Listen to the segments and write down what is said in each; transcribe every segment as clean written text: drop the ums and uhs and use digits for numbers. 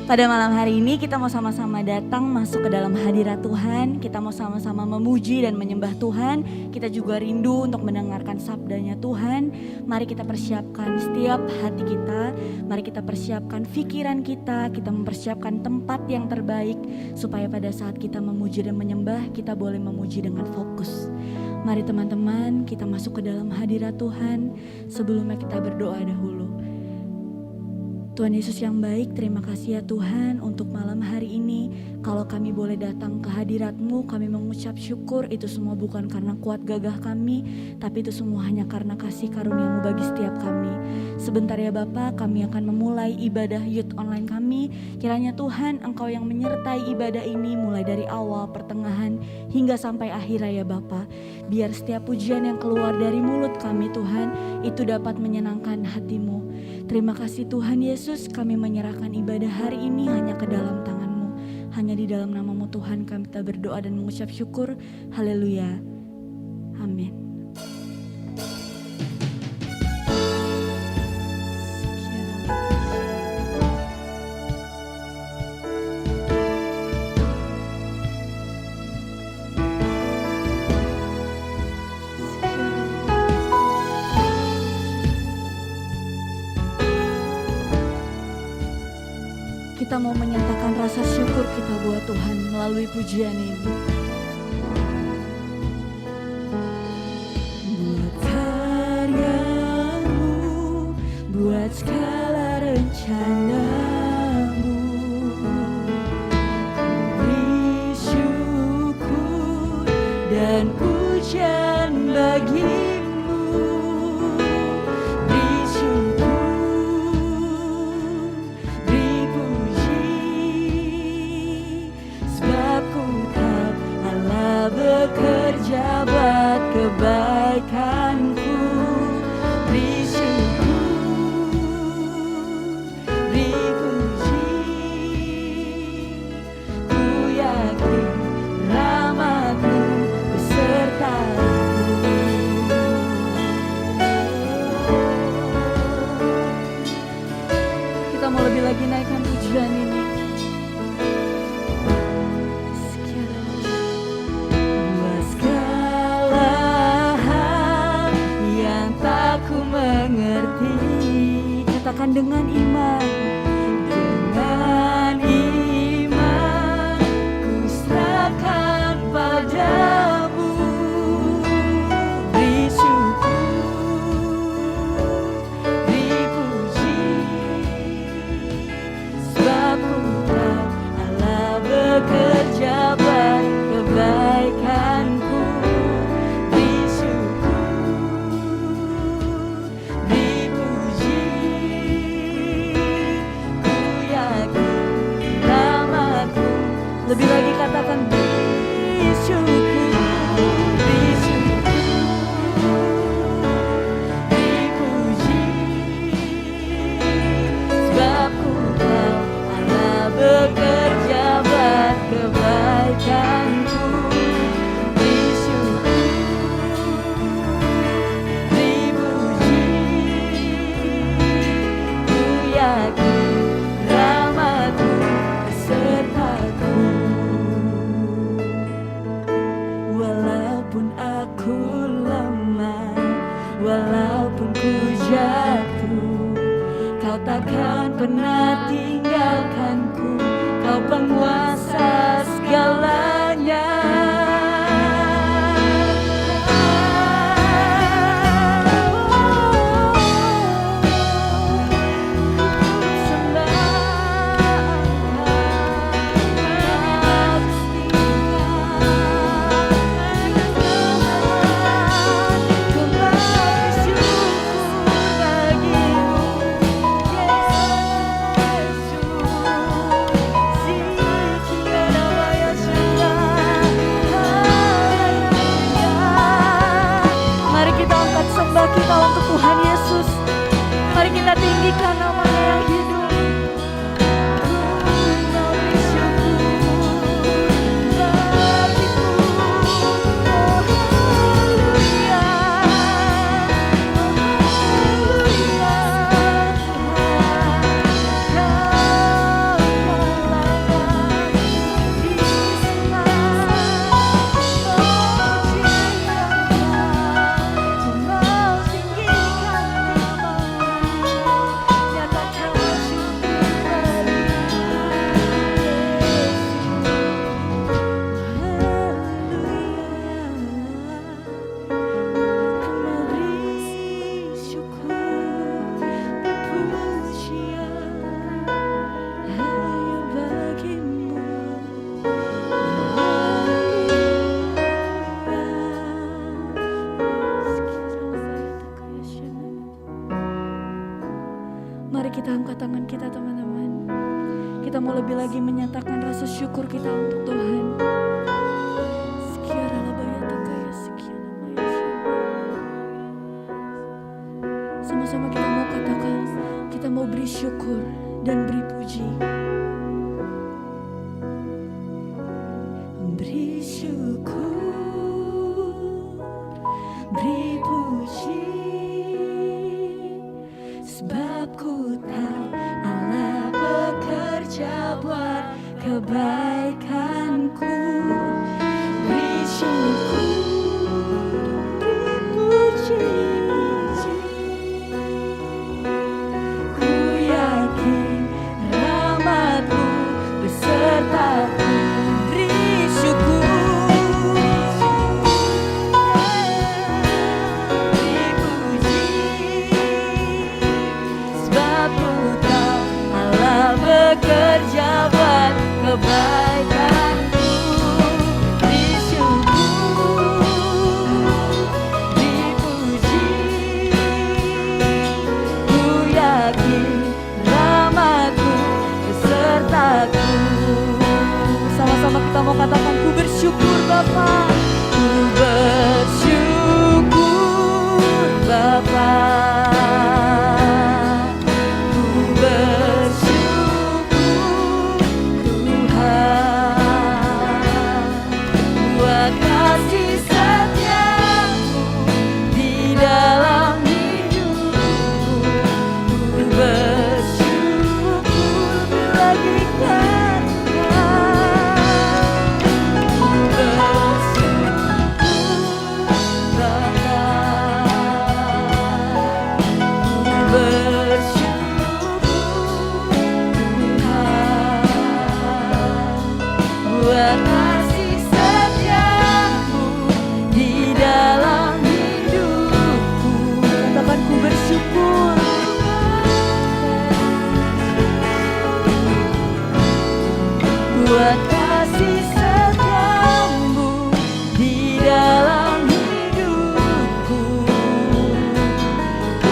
Pada malam hari ini kita mau sama-sama datang masuk ke dalam hadirat Tuhan. Kita mau sama-sama memuji dan menyembah Tuhan. Kita juga rindu untuk mendengarkan sabdanya Tuhan. Mari kita persiapkan setiap hati kita. Mari kita persiapkan pikiran kita. Kita mempersiapkan tempat yang terbaik supaya pada saat kita memuji dan menyembah, kita boleh memuji dengan fokus. Mari teman-teman, kita masuk ke dalam hadirat Tuhan. Sebelumnya kita berdoa dahulu. Tuhan Yesus yang baik, terima kasih ya Tuhan untuk malam hari ini. Kalau kami boleh datang ke hadirat-Mu, kami mengucap syukur. Itu semua bukan karena kuat gagah kami, tapi itu semua hanya karena kasih karunia-Mu bagi setiap kami. Sebentar ya Bapa, kami akan memulai ibadah youth online kami. Kiranya Tuhan, Engkau yang menyertai ibadah ini mulai dari awal, pertengahan, hingga sampai akhir ya Bapa. Biar setiap pujian yang keluar dari mulut kami Tuhan, itu dapat menyenangkan hati-Mu. Terima kasih Tuhan Yesus, kami menyerahkan ibadah hari ini hanya ke dalam tangan-Mu. Hanya di dalam nama-Mu Tuhan kami kita berdoa dan mengucap syukur. Haleluya. Amin. Kita mau menyatakan rasa syukur kita buat Tuhan melalui pujian ini. Buat karya-Mu, buat segala rencana-Mu, beri syukur dan pujian bagi-Mu. Bekerja buat kebaikanku, beri syukur, beri puji. Ku yakin rahmat-Mu besertaku. Kita mau lebih lagi naikkan pujian ini. Katakan dengan iman, dengan iman ku serahkan padamu. Beri syukur, beri puji, sebab ku tahu Allah bekerja buat kebaikanku. Lebih lagi katakan beri syukur, beri syukur, beri puji, sebab ku tahu Allah bekerja buat kebaikanku. Beri syukur, beri puji, ku yakin rahmat-Mu besertaku. kita teman-teman. Kita mau lebih lagi menyatakan rasa syukur kita untuk Tuhan. Sama-sama kita mau katakan, kita mau beri syukur dan beri puji. Beri syukur, beri puji, sebab ku tahu Allah bekerja buat kebaikanku. Beri syukur, beri puji, ku yakin rahmat-Mu besertaku. Beri syukur, beri puji, sebab ku tahu Allah bekerja buat kebaikanku. Beri syukur, beri puji, ku yakin rahmat-Mu besertaku. Sama-sama kita mau katakan, ku bersyukur Bapa, ku bersyukur Bapa, ku bersyukur Tuhan, buat kasih setiamu di dalam hidupku. Ku bersyukur lagi karena ku bersyukur Bapa, ku bersyukur Tuhan, buat kasih setiamu di dalam hidupku. Katakan, ku bersyukur, buat kasih setiamu di dalam hidupku. Ku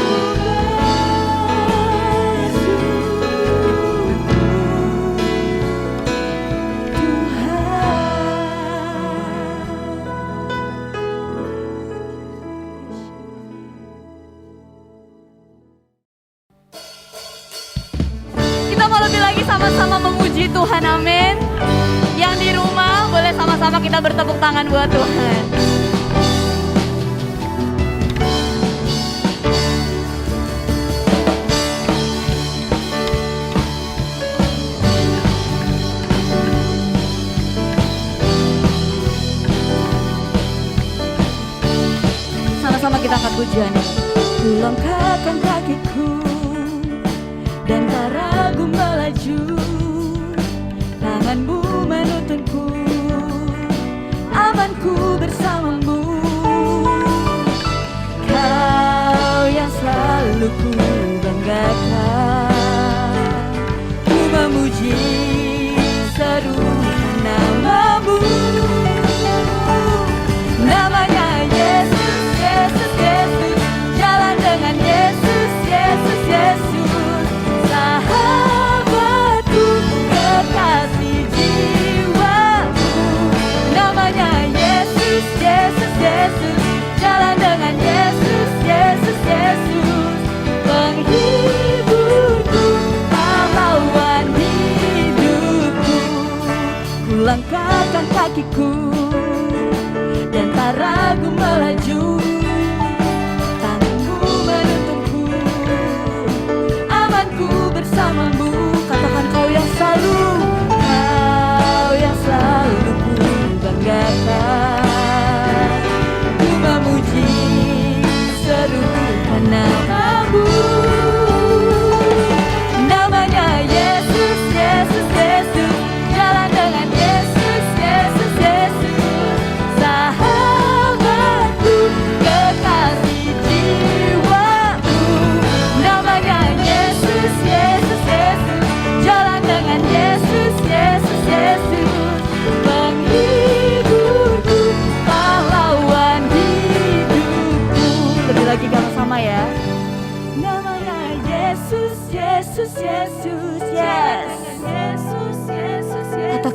bersyukur Tuhan. Kita mau lebih lagi sama-sama memuji Tuhan, amin. Yang di rumah boleh sama-sama kita bertepuk tangan buat Tuhan. Sama-sama kita angkat pujiannya. Ku langkahkan kakiku dan tak ragu melaju, tangan-Mu menuntunku, amanku bersama-Mu. Kau yang selalu ku banggakan, ku memuji seruan nama-Mu. Namanya Yesus, Yesus, Yesus, jalan dengan Yesus, Yesus, Yesus, sahabatku, kekasih jiwaku. Namanya Yesus, Yesus, Yesus, jalan dengan Yesus, Yesus, Yesus, penghiburku, pahlawan hidupku. Ku langkahkan kakiku dan tak ragu melaju, tangan-Mu menuntunku, amanku bersama-Mu. Katakan, kau yang selalu ku banggakan, ku memuji seruan nama-Mu. Namanya Yesus, Yesus, Yesus, jalan dengan Yesus, Yesus, Yesus,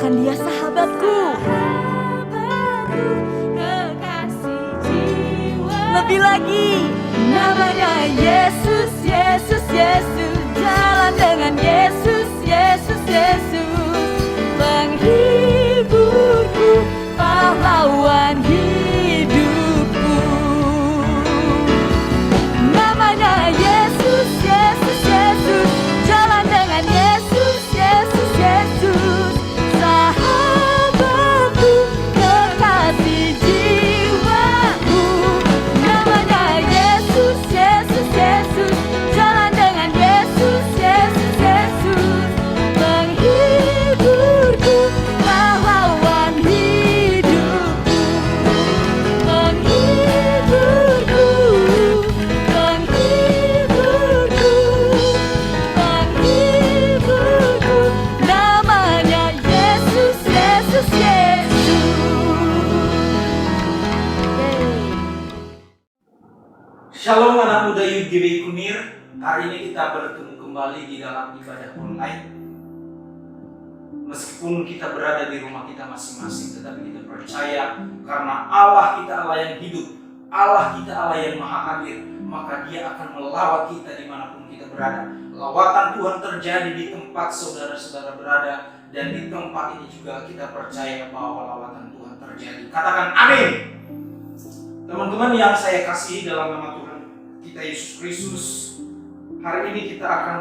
Katakan dia sahabatku. Kekasih jiwa. Lebih lagi, namanya Yesus, Yesus, Yesus. Jalan dengan Yesus, Yesus, Yesus. Penghiburku, pahlawan hidupku. Namanya Yesus, Yesus, Yesus. Jalan dengan Yesus, Yesus, Yesus. Sahabatku, kekasih jiwaku. Namanya Yesus, Yesus, Yesus. Jalan dengan Yesus, Yesus, Yesus. Penghiburku, pahlawan hidupku. Penghiburku, penghiburku, penghiburku. Namanya Yesus, Yesus, Yesus. Shalom anak muda UGB Kunir. Hari ini kita bertemu kembali di dalam ibadah online. Meskipun kita berada di rumah kita masing-masing, tetapi kita percaya karena Allah kita Allah yang hidup, Allah kita Allah yang maha hadir, maka Dia akan melawat kita dimanapun kita berada. Lawatan Tuhan terjadi di tempat saudara-saudara berada, dan di tempat ini juga kita percaya bahwa lawatan Tuhan terjadi. Katakan amin. Teman-teman yang saya kasihi dalam nama Tuhan kita Yesus Kristus, hari ini kita akan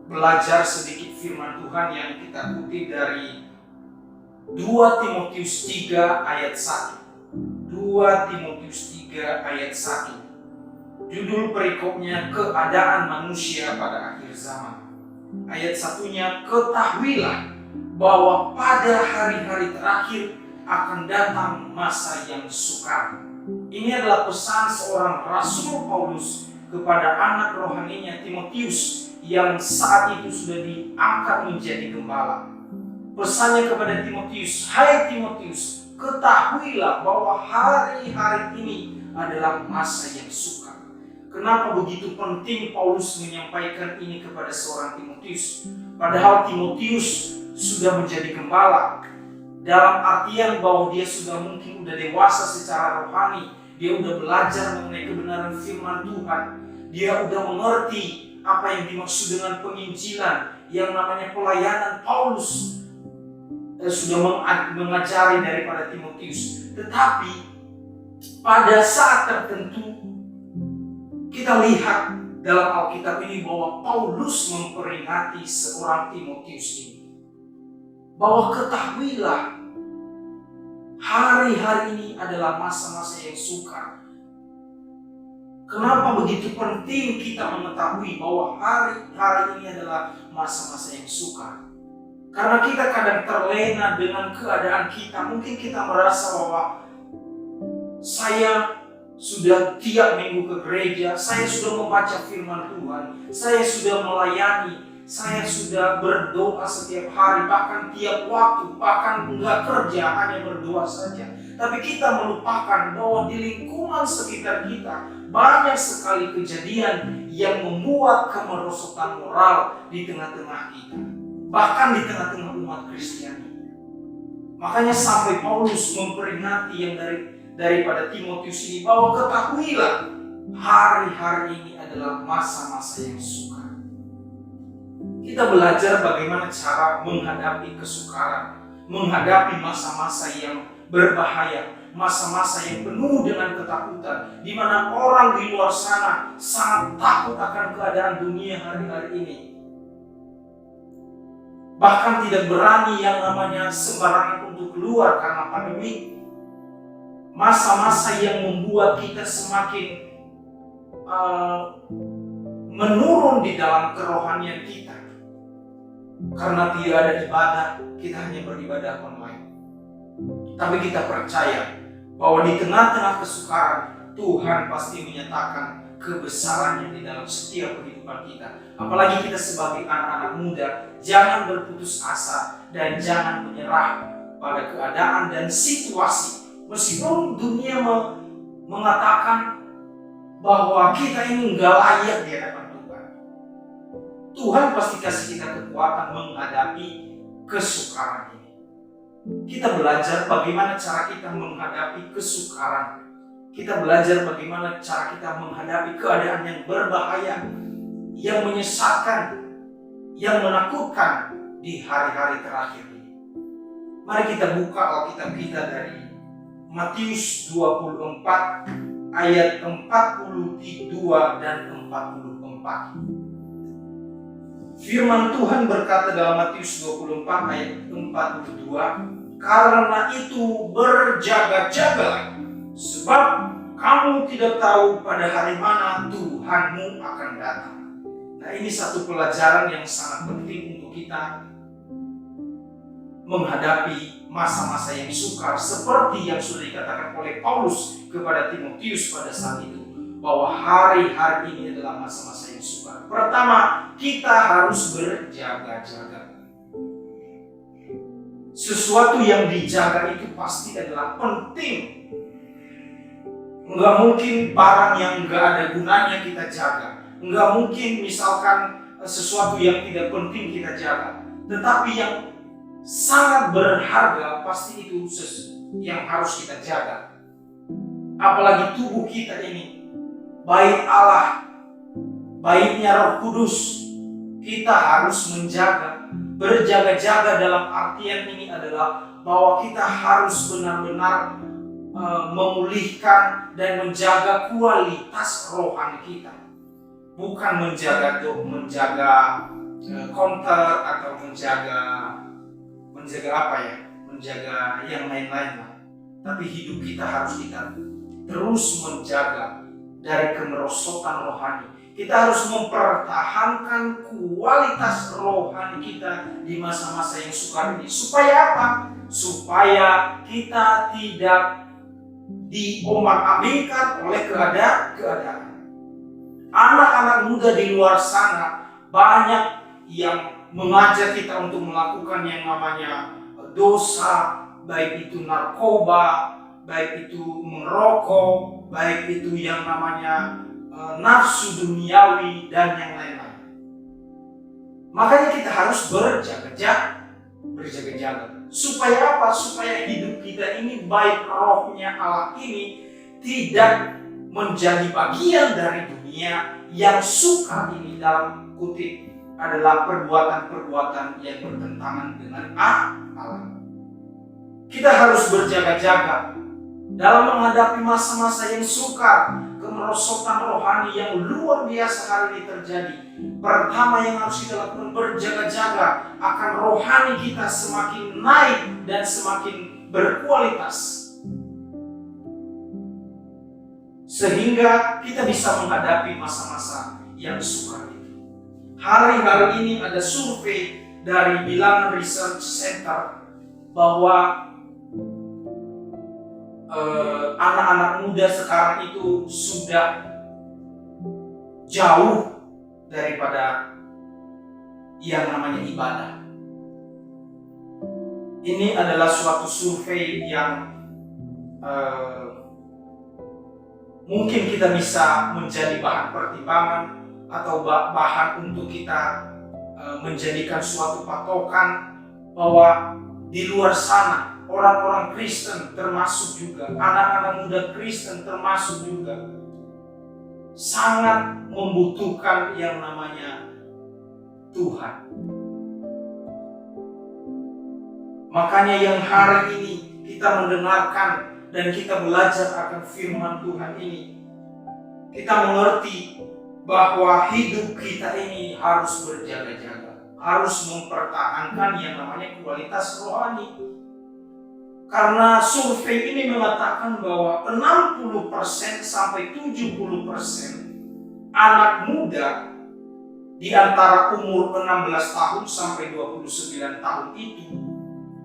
belajar sedikit firman Tuhan yang kita kutip dari 2 Timotius 3 ayat 1. 2 Timotius 3 ayat 1. Judul perikopnya keadaan manusia pada akhir zaman. Ayat satunya, ketahuilah bahwa pada hari-hari terakhir akan datang masa yang sukar. Ini adalah pesan seorang Rasul Paulus kepada anak rohaninya Timotius yang saat itu sudah diangkat menjadi gembala. Pesannya kepada Timotius, hai Timotius, ketahuilah bahwa hari-hari ini adalah masa yang sukar. Kenapa begitu penting Paulus menyampaikan ini kepada seorang Timotius? Padahal Timotius sudah menjadi gembala, dalam artian bahwa dia sudah mungkin udah dewasa secara rohani. Dia udah belajar mengenai kebenaran firman Tuhan. Dia udah mengerti apa yang dimaksud dengan penginjilan, yang namanya pelayanan. Paulus sudah mengajari daripada Timotius. Tetapi pada saat tertentu kita lihat dalam Alkitab ini bahwa Paulus memperingati seorang Timotius ini, bahwa ketahuilah hari-hari ini adalah masa-masa yang sukar. Kenapa begitu penting kita mengetahui bahwa hari-hari ini adalah masa-masa yang sukar? Karena kita kadang terlena dengan keadaan kita. Mungkin kita merasa bahwa saya sudah tiap minggu ke gereja, saya sudah membaca firman Tuhan, saya sudah melayani, saya sudah berdoa setiap hari, bahkan tiap waktu, bahkan enggak kerja, hanya berdoa saja. Tapi kita melupakan bahwa di lingkungan sekitar kita banyak sekali kejadian yang membuat kemerosotan moral di tengah-tengah kita, bahkan di tengah-tengah umat Kristiani. Makanya sampai Paulus memperingati yang daripada Timotius ini, bahwa ketahuilah hari-hari ini adalah masa-masa yang sukar. Kita belajar bagaimana cara menghadapi kesukaran, menghadapi masa-masa yang berbahaya, masa-masa yang penuh dengan ketakutan, di mana orang di luar sana sangat takut akan keadaan dunia hari-hari ini. Bahkan tidak berani yang namanya sembarangan untuk keluar karena pandemi. Masa-masa yang membuat kita semakin menurun di dalam kerohanian kita. Karena tidak ada ibadah, kita hanya beribadah online. Tapi kita percaya bahwa di tengah-tengah kesukaran, Tuhan pasti menyatakan kebesarannya di dalam setiap kehidupan kita. Apalagi kita sebagai anak-anak muda, jangan berputus asa dan jangan menyerah pada keadaan dan situasi. Meskipun dunia mengatakan bahwa kita ini enggak layak di hadapan Tuhan, Tuhan pasti kasih kita kekuatan menghadapi kesukaran ini. Kita belajar bagaimana cara kita menghadapi kesukaran. Kita belajar bagaimana cara kita menghadapi keadaan yang berbahaya, yang menyesatkan, yang menakutkan di hari-hari terakhir ini. Mari kita buka Alkitab kita dari Matius 24 ayat 42 dan 44. Firman Tuhan berkata dalam Matius 24 ayat 42, karena itu berjaga-jagalah, sebab kamu tidak tahu pada hari mana Tuhanmu akan datang. Nah, ini satu pelajaran yang sangat penting untuk kita menghadapi masa-masa yang sukar, seperti yang sudah dikatakan oleh Paulus kepada Timotius pada saat itu, bahwa hari-hari ini adalah masa-masa yang sukar. Pertama, kita harus berjaga-jaga. Sesuatu yang dijaga itu pasti adalah penting. Enggak mungkin barang yang enggak ada gunanya kita jaga. Enggak mungkin misalkan sesuatu yang tidak penting kita jaga. Tetapi yang sangat berharga pasti itu yang harus kita jaga. Apalagi tubuh kita ini, bait Allah, baitnya Roh Kudus, kita harus menjaga. Berjaga-jaga dalam artian ini adalah bahwa kita harus benar-benar memulihkan dan menjaga kualitas rohani kita. Bukan menjaga konter atau menjaga apa ya, menjaga yang lain-lain lah. Tapi hidup kita harus kita terus menjaga dari kemerosotan rohani. Kita harus mempertahankan kualitas rohani kita di masa-masa yang sukar ini. Supaya apa? Supaya kita tidak diombang-ambingkan oleh keadaan. Anak-anak muda di luar sana banyak yang mengajak kita untuk melakukan yang namanya dosa, baik itu narkoba, baik itu merokok, baik itu yang namanya nafsu duniawi dan yang lain-lain. Makanya kita harus berjaga-jaga. Supaya apa? Supaya hidup kita ini, baik rohnya Allah ini, tidak menjadi bagian dari dunia yang sukar ini, dalam kutip adalah perbuatan-perbuatan yang bertentangan dengan Allah. Kita harus berjaga-jaga dalam menghadapi masa-masa yang sukar. Kemerosotan rohani yang luar biasa hari ini terjadi. Pertama yang harus kita lakukan, berjaga-jaga akan rohani kita semakin naik dan semakin berkualitas, sehingga kita bisa menghadapi masa-masa yang sukar itu. Hari-hari ini ada survei dari Bilangan Research Center bahwa anak-anak muda sekarang itu sudah jauh daripada yang namanya ibadah. Ini adalah suatu survei yang mungkin kita bisa menjadi bahan pertimbangan atau bahan untuk kita menjadikan suatu patokan bahwa di luar sana orang-orang Kristen termasuk juga, anak-anak muda Kristen termasuk juga, sangat membutuhkan yang namanya Tuhan. Makanya yang hari ini kita mendengarkan dan kita belajar akan firman Tuhan ini, kita mengerti bahwa hidup kita ini harus berjaga-jaga, harus mempertahankan yang namanya kualitas rohani. Karena survei ini mengatakan bahwa 60% sampai 70% anak muda di antara umur 16 tahun sampai 29 tahun itu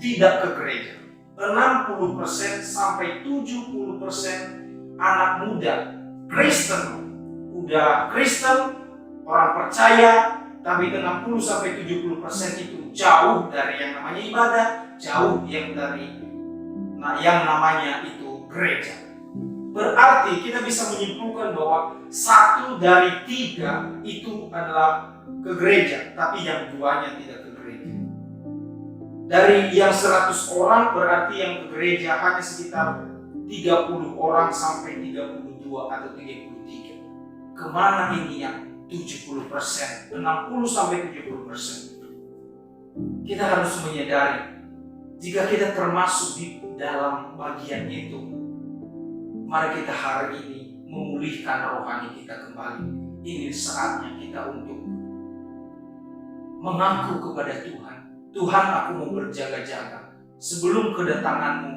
tidak ke gereja. 60% sampai 70% anak muda Kristen, udah Kristen, orang percaya, tapi 60 sampai 70% itu jauh dari yang namanya ibadah, jauh yang namanya itu gereja. Berarti kita bisa menyimpulkan bahwa 1 dari 3 itu adalah ke gereja, tapi yang 2-nya tidak ke gereja. Dari yang 100 orang berarti yang ke gereja hanya sekitar 30 orang sampai 32 atau 33. Kemana ini yang 70%, 60 sampai 70%? Kita harus menyadari jika kita termasuk di dalam bagian itu, mari kita hari ini memulihkan rohani kita kembali. Ini saatnya kita untuk mengaku kepada Tuhan, Tuhan, aku mau berjaga-jaga sebelum kedatanganmu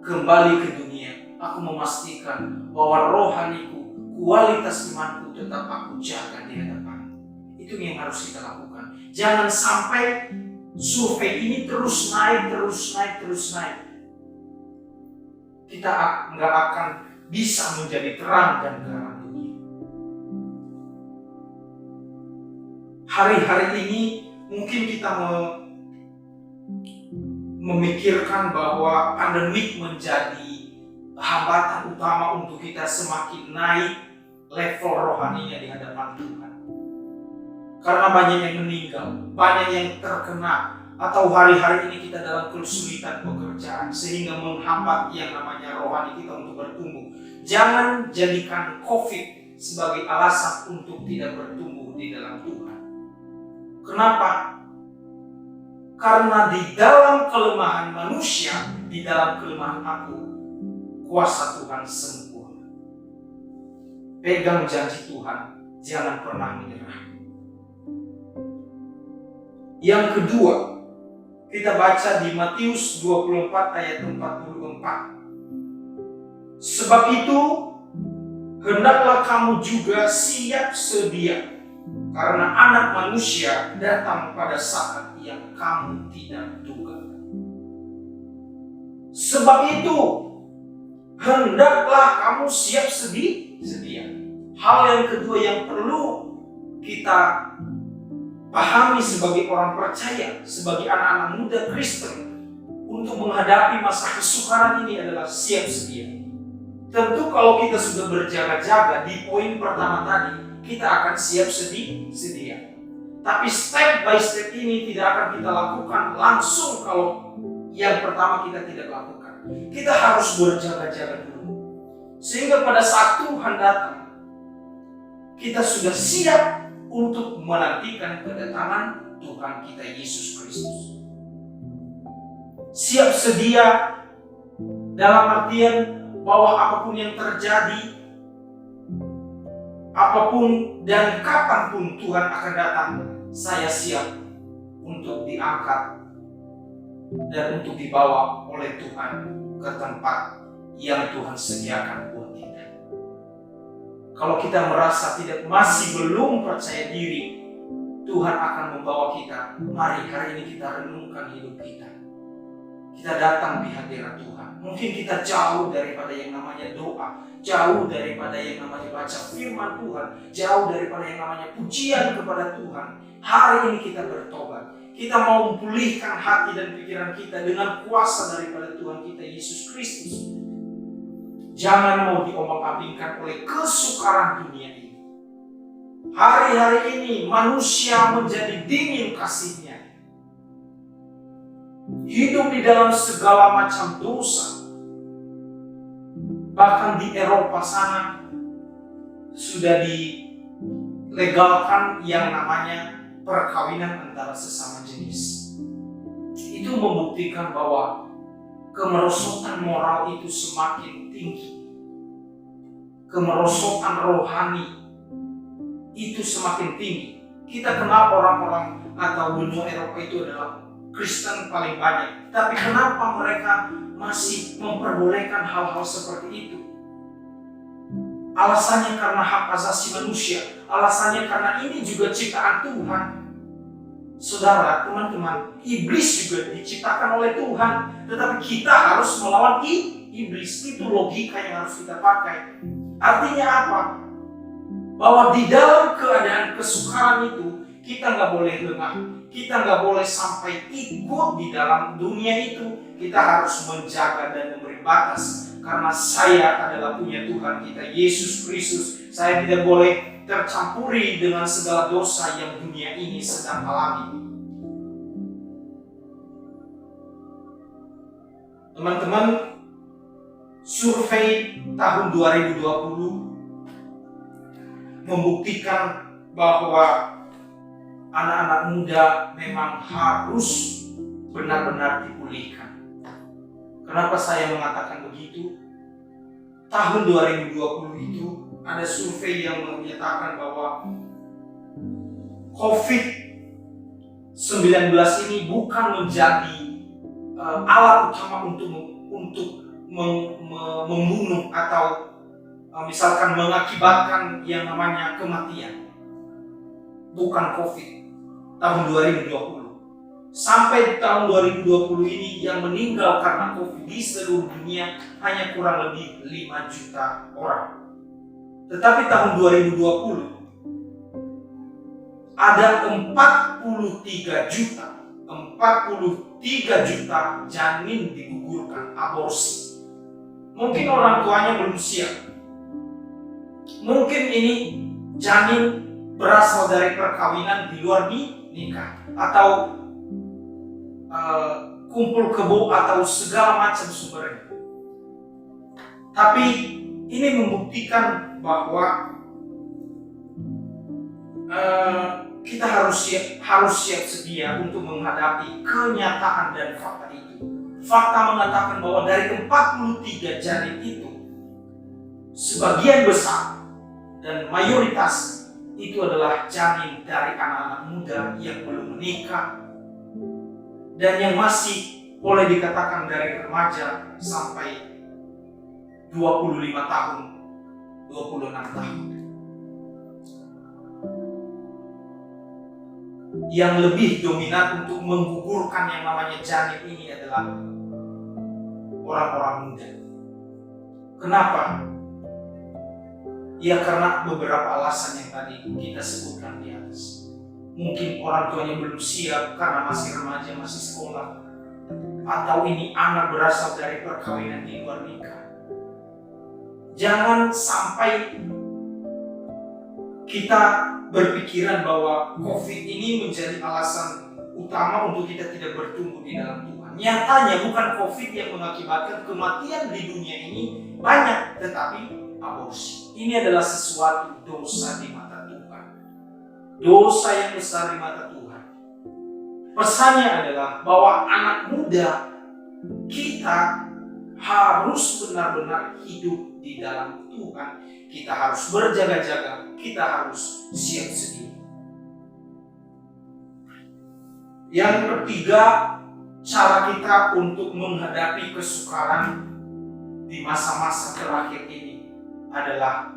kembali ke dunia. Aku memastikan bahwa rohaniku, kualitas imanku tetap aku jaga di hadapan. Itu yang harus kita lakukan. Jangan sampai survei ini terus naik. Kita nggak akan bisa menjadi terang dan garam dunia. Hari-hari ini mungkin kita memikirkan bahwa pandemik menjadi hambatan utama untuk kita semakin naik level rohaninya di hadapan Tuhan. Karena banyak yang meninggal, banyak yang terkena, atau hari-hari ini kita dalam kesulitan pekerjaan sehingga menghambat yang namanya rohani kita untuk bertumbuh. Jangan jadikan COVID sebagai alasan untuk tidak bertumbuh di dalam Tuhan. Kenapa? Karena di dalam kelemahan manusia, di dalam kelemahan aku, kuasa Tuhan sempurna. Pegang janji Tuhan, jangan pernah menyerah. Yang kedua, kita baca di Matius 24 ayat 44. Sebab itu, hendaklah kamu juga siap sedia, karena Anak Manusia datang pada saat yang kamu tidak duga. Sebab itu, hendaklah kamu siap sedia. Hal yang kedua yang perlu kita pahami sebagai orang percaya, sebagai anak-anak muda Kristen, untuk menghadapi masa kesukaran ini adalah siap sedia. Tentu kalau kita sudah berjaga-jaga di poin pertama tadi, kita akan siap sedia. Tapi step by step ini tidak akan kita lakukan langsung kalau yang pertama kita tidak lakukan. Kita harus berjaga-jaga dulu. Sehingga pada saat Tuhan datang, kita sudah siap untuk menantikan kedatangan Tuhan kita Yesus Kristus. Siap sedia dalam artian bahwa apapun yang terjadi, apapun dan kapanpun Tuhan akan datang, saya siap untuk diangkat dan untuk dibawa oleh Tuhan ke tempat yang Tuhan sediakan buat kita. Kalau kita merasa masih belum percaya diri, Tuhan akan membawa kita. Mari hari ini kita renungkan hidup kita. Kita datang di hadirat Tuhan. Mungkin kita jauh daripada yang namanya doa, jauh daripada yang namanya baca firman Tuhan, jauh daripada yang namanya pujian kepada Tuhan. Hari ini kita bertobat. Kita mau memulihkan hati dan pikiran kita dengan kuasa daripada Tuhan kita Yesus Kristus. Jangan mau diombang-ambingkan oleh kesukaran dunia ini. Hari-hari ini manusia menjadi dingin kasihnya. Hidup di dalam segala macam dosa. Bahkan di Eropa sana sudah dilegalkan yang namanya perkawinan antara sesama jenis. Itu membuktikan bahwa kemerosotan moral itu semakin tinggi. Kemerosotan rohani itu semakin tinggi. Kita kenal orang-orang atau benua Eropa itu adalah Kristen paling banyak. Tapi kenapa mereka masih memperbolehkan hal-hal seperti itu? Alasannya karena hak asasi manusia. Alasannya karena ini juga ciptaan Tuhan. Saudara, teman-teman, iblis juga diciptakan oleh Tuhan. Tetapi kita harus melawan iblis. Itu logika yang harus kita pakai. Artinya apa? Bahwa di dalam keadaan kesukaran itu, kita nggak boleh lengah. Kita nggak boleh sampai ikut di dalam dunia itu. Kita harus menjaga dan memberi batas. Karena saya adalah punya Tuhan kita, Yesus Kristus. Saya tidak boleh tercampuri dengan segala dosa yang dunia ini sedang alami. Teman-teman, survei tahun 2020 membuktikan bahwa anak-anak muda memang harus benar-benar dipulihkan. Kenapa saya mengatakan begitu? Tahun 2020 itu ada survei yang menyatakan bahwa COVID-19 ini bukan menjadi alat utama untuk membunuh atau misalkan mengakibatkan yang namanya kematian. Bukan COVID tahun 2020. Sampai tahun 2020 ini yang meninggal karena COVID di seluruh dunia hanya kurang lebih 5 juta orang. Tetapi tahun 2020 ada 43 juta janin digugurkan, aborsi. Mungkin orang tuanya belum siap. Mungkin ini janin berasal dari perkawinan di luar nikah atau kumpul kebo atau segala macam sumbernya. Tapi ini membuktikan bahwa kita harus siap sedia untuk menghadapi kenyataan dan fakta itu. Fakta mengatakan bahwa dari 43 janin itu, sebagian besar dan mayoritas itu adalah janin dari anak-anak muda yang belum menikah dan yang masih boleh dikatakan dari remaja sampai 25 tahun, 26 tahun. Yang lebih dominan untuk menggugurkan yang namanya janin ini adalah orang-orang muda. Kenapa? Ya karena beberapa alasan yang tadi kita sebutkan di atas. Mungkin orang tuanya belum siap karena masih remaja, masih sekolah. Atau ini anak berasal dari perkawinan di luar nikah. Jangan sampai kita berpikiran bahwa COVID ini menjadi alasan utama untuk kita tidak bertumbuh di dalam Tuhan. Nyatanya bukan COVID yang mengakibatkan kematian di dunia ini banyak, tetapi aborsi. Ini adalah sesuatu dosa di mata Tuhan. Dosa yang besar di mata Tuhan. Pesannya adalah bahwa anak muda kita harus benar-benar hidup di dalam Tuhan. Kita harus berjaga-jaga, kita harus siap sedia. Yang ketiga, cara kita untuk menghadapi kesukaran di masa-masa terakhir ini adalah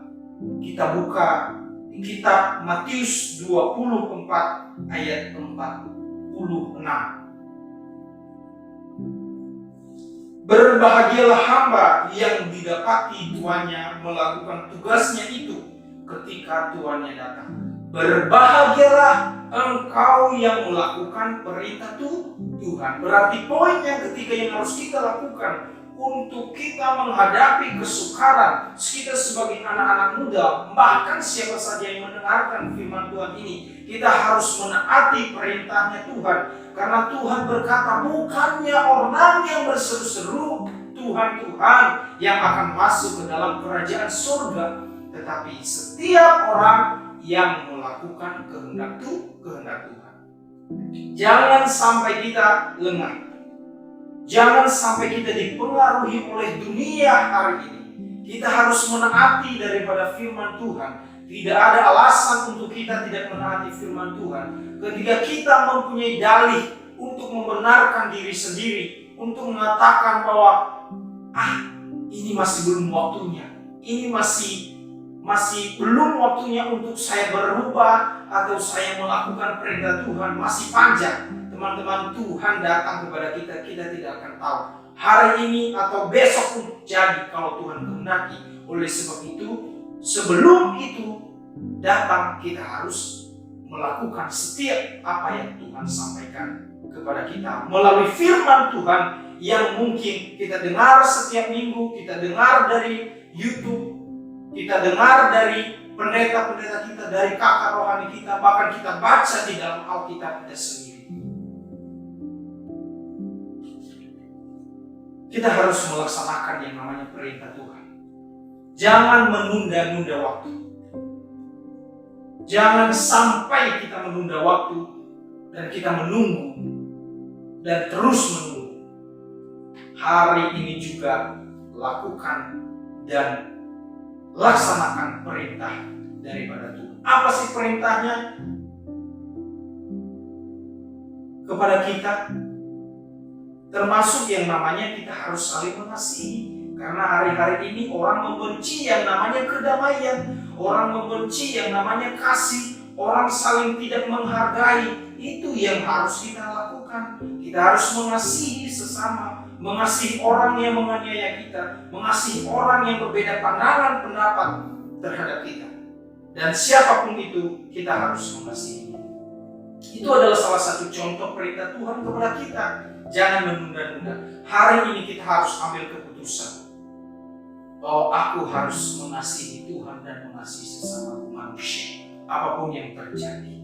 kita buka kitab Matius 24 ayat 46. Berbahagialah hamba yang didapati tuannya melakukan tugasnya itu ketika tuannya datang. Berbahagialah engkau yang melakukan perintah Tuhan. Berarti poinnya ketiga yang harus kita lakukan untuk kita menghadapi kesukaran, kita sebagai anak-anak muda, bahkan siapa saja yang mendengarkan firman Tuhan ini, kita harus menaati perintahnya Tuhan. Karena Tuhan berkata, bukannya orang yang berseru-seru Tuhan yang akan masuk ke dalam kerajaan surga, tetapi setiap orang yang melakukan kehendak Tuhan. Jangan sampai kita lengah. Jangan sampai kita dipengaruhi oleh dunia hari ini. Kita harus menaati daripada firman Tuhan. Tidak ada alasan untuk kita tidak menaati firman Tuhan. Ketika kita mempunyai dalih untuk membenarkan diri sendiri, untuk mengatakan bahwa ini masih belum waktunya. Ini masih belum waktunya untuk saya berubah atau saya melakukan perintah Tuhan, masih panjang. Teman-teman, Tuhan datang kepada kita, kita tidak akan tahu hari ini atau besok pun jadi kalau Tuhan kehendaki. Oleh sebab itu, sebelum itu datang, kita harus melakukan setiap apa yang Tuhan sampaikan kepada kita melalui firman Tuhan yang mungkin kita dengar setiap minggu, kita dengar dari YouTube, kita dengar dari pendeta-pendeta kita, dari kakak rohani kita, bahkan kita baca di dalam Alkitab kita sendiri. kita harus melaksanakan yang namanya perintah Tuhan. Jangan menunda-nunda waktu. Jangan sampai kita menunda waktu dan kita menunggu dan terus menunggu. Hari ini juga lakukan dan laksanakan perintah daripada Tuhan. Apa sih perintahnya kepada kita? Termasuk yang namanya kita harus saling mengasihi. Karena hari-hari ini orang membenci yang namanya kedamaian. Orang membenci yang namanya kasih. Orang saling tidak menghargai. Itu yang harus kita lakukan. Kita harus mengasihi sesama. Mengasihi orang yang menganiaya kita. Mengasihi orang yang berbeda pandangan pendapat terhadap kita. Dan siapapun itu, kita harus mengasihi. Itu adalah salah satu contoh perintah Tuhan kepada kita. Jangan menunda-nunda. Hari ini kita harus ambil keputusan bahwa aku harus mengasihi Tuhan dan mengasihi sesama manusia, apapun yang terjadi.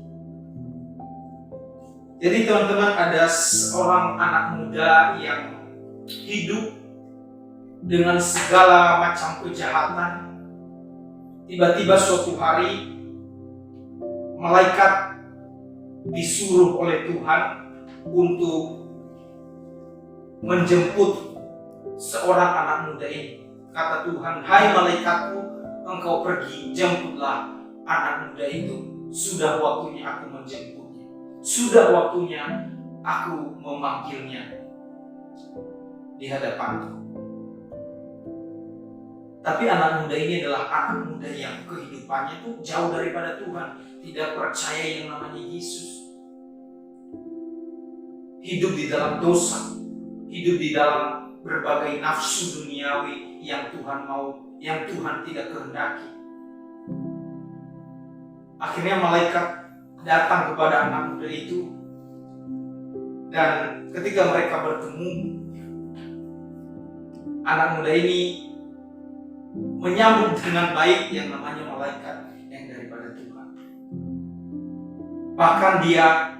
Jadi teman-teman, ada seorang anak muda yang hidup dengan segala macam kejahatan. Tiba-tiba suatu hari malaikat disuruh oleh Tuhan untuk menjemput seorang anak muda ini. Kata Tuhan, "Hai malaikatku, engkau pergi, jemputlah anak muda itu. Sudah waktunya aku menjemputnya. Sudah waktunya aku memanggilnya di hadapanku." Tapi anak muda ini adalah anak muda yang kehidupannya itu jauh daripada Tuhan. Tidak percaya yang namanya Yesus. Hidup di dalam dosa. Hidup di dalam berbagai nafsu duniawi yang Tuhan mau, yang Tuhan tidak kehendaki. Akhirnya malaikat datang kepada anak muda itu, dan ketika mereka bertemu, anak muda ini menyambut dengan baik yang namanya malaikat yang daripada Tuhan. Bahkan dia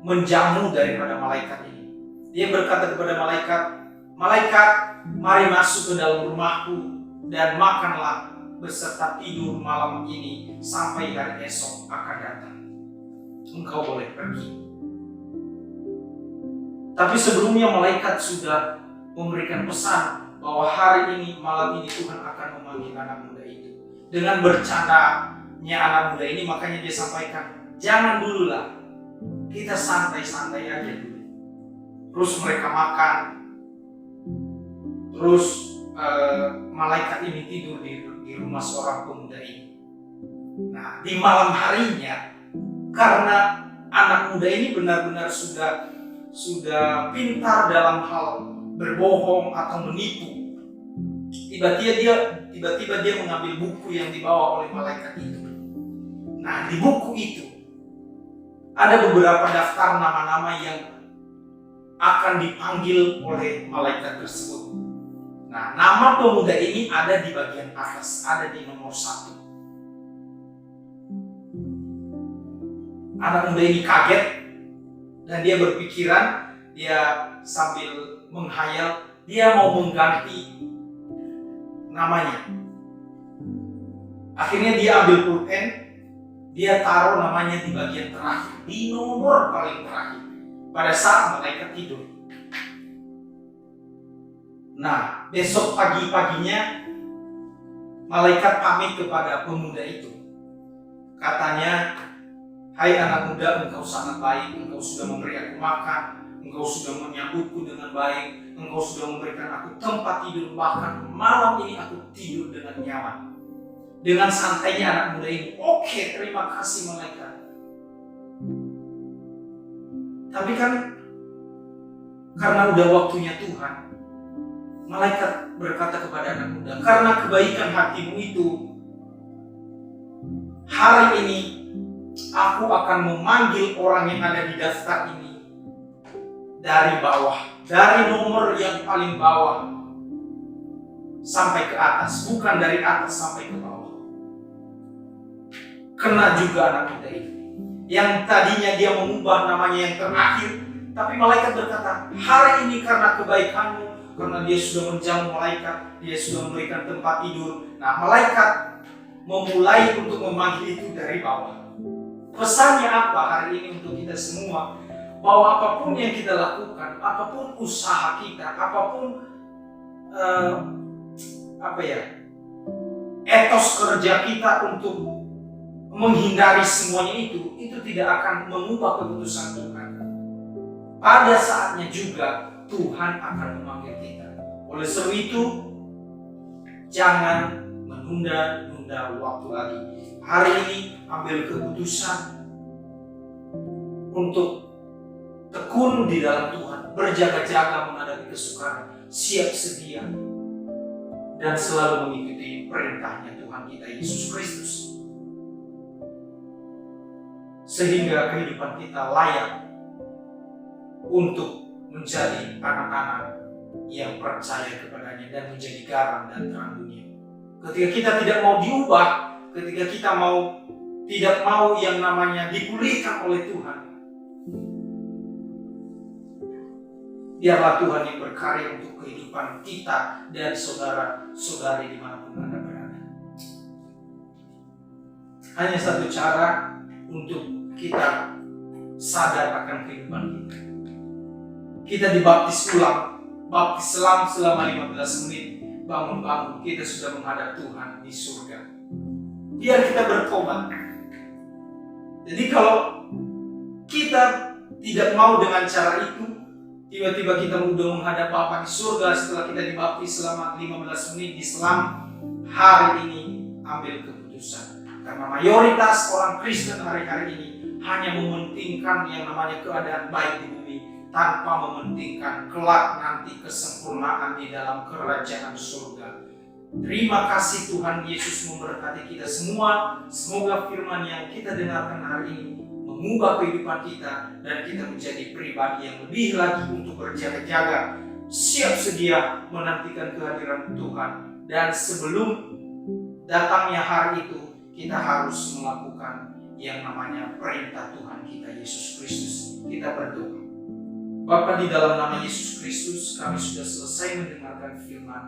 menjamu daripada malaikat ini. Dia berkata kepada malaikat, "Malaikat, mari masuk ke dalam rumahku dan makanlah beserta tidur malam ini sampai hari esok akan datang. Engkau boleh pergi." Tapi sebelumnya malaikat sudah memberikan pesan bahwa hari ini, malam ini Tuhan akan memanggil anak muda itu. Dengan bercandanya anak muda ini, makanya dia sampaikan, "Jangan dulu lah, kita santai-santai aja dulu." Terus mereka makan. Terus malaikat ini tidur di rumah seorang pemuda ini. Nah, di malam harinya, karena anak muda ini benar-benar sudah pintar dalam hal berbohong atau menipu, tiba-tiba dia mengambil buku yang dibawa oleh malaikat itu. Nah, di buku itu ada beberapa daftar nama-nama yang akan dipanggil oleh malaikat tersebut. Nah, nama pemuda ini ada di bagian atas, ada di nomor 1. Anak muda ini kaget dan dia berpikiran, dia sambil menghayal, dia mau mengganti namanya. Akhirnya dia ambil pulpen, dia taruh namanya di bagian terakhir, di nomor paling terakhir, pada saat malaikat tidur. Nah, besok pagi-paginya malaikat pamit kepada pemuda itu. Katanya, "Hai anak muda, engkau sangat baik, engkau sudah memberi aku makan, engkau sudah menyambutku dengan baik, engkau sudah memberikan aku tempat tidur, bahkan malam ini aku tidur dengan nyaman." Dengan santainya anak muda ini, "Oke, terima kasih malaikat." Tapi kan karena udah waktunya Tuhan, malaikat berkata kepada anak muda, "Karena kebaikan hatimu itu, hari ini aku akan memanggil orang yang ada di daftar ini dari bawah, dari nomor yang paling bawah sampai ke atas, bukan dari atas sampai ke bawah." Kena juga anak muda itu. Yang tadinya dia mengubah namanya yang terakhir, tapi malaikat berkata, "Hari ini karena kebaikanmu, karena dia sudah menjamu malaikat, dia sudah memberikan tempat tidur. Nah, malaikat memulai untuk memanggil itu dari bawah. Pesannya apa hari ini untuk kita semua? Bahwa apapun yang kita lakukan, apapun usaha kita, apapun etos kerja kita untuk menghindari semuanya itu tidak akan mengubah keputusan Tuhan. Pada saatnya juga Tuhan akan memanggil kita. Oleh sebab itu, jangan menunda-nunda waktu lagi. Hari ini ambil keputusan untuk tekun di dalam Tuhan, berjaga-jaga menghadapi kesukaran, siap sedia, dan selalu mengikuti perintahnya Tuhan kita Yesus Kristus. Sehingga kehidupan kita layak untuk menjadi anak-anak yang percaya kepadanya dan menjadi garam dan terang dunia. Ketika kita tidak mau diubah, ketika kita tidak mau yang namanya dipulihkan oleh Tuhan, biarlah Tuhan yang berkarya untuk kehidupan kita dan saudara-saudari dimanapun Anda berada. Hanya satu cara untuk kita sadar akan kehidupan kita. Kita dibaptis ulang, baptis selam selama 15 menit, bangun-bangun kita sudah menghadap Tuhan di surga. Biar kita bertobat. Jadi kalau kita tidak mau dengan cara itu, tiba-tiba kita mudah menghadap Bapa di surga setelah kita dibaptis selama 15 menit di selam, hari ini ambil keputusan. Karena mayoritas orang Kristen hari-hari ini hanya mementingkan yang namanya keadaan baik di bumi, tanpa mementingkan kelak nanti kesempurnaan di dalam kerajaan surga. Terima kasih Tuhan Yesus memberkati kita semua. Semoga firman yang kita dengarkan hari ini mengubah kehidupan kita dan kita menjadi pribadi yang lebih lagi untuk berjaga-jaga, siap sedia menantikan kehadiran Tuhan. Dan sebelum datangnya hari itu, kita harus melakukan yang namanya perintah Tuhan kita Yesus Kristus. Kita berdoa. Bapa, di dalam nama Yesus Kristus, kami sudah selesai mendengarkan firman.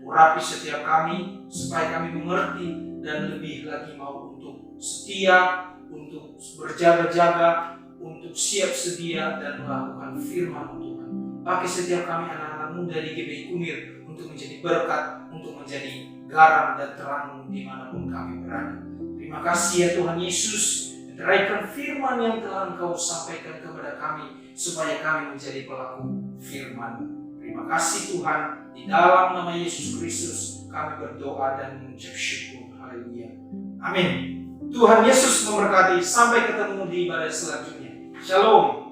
Urapi setiap kami supaya kami mengerti dan lebih lagi mau untuk setia, untuk berjaga-jaga, untuk siap sedia dan melakukan firman Tuhan. Pakai setiap kami anak-anak muda di GBI Kunir untuk menjadi berkat, untuk menjadi garam dan terang dimanapun kami berada. Terima kasih ya Tuhan Yesus, meneraikan firman yang telah Engkau sampaikan kepada kami, supaya kami menjadi pelaku firman. Terima kasih Tuhan, di dalam nama Yesus Kristus kami berdoa dan mengucap syukur. Haleluya. Amin. Tuhan Yesus memberkati. Sampai ketemu di ibadah selanjutnya. Shalom.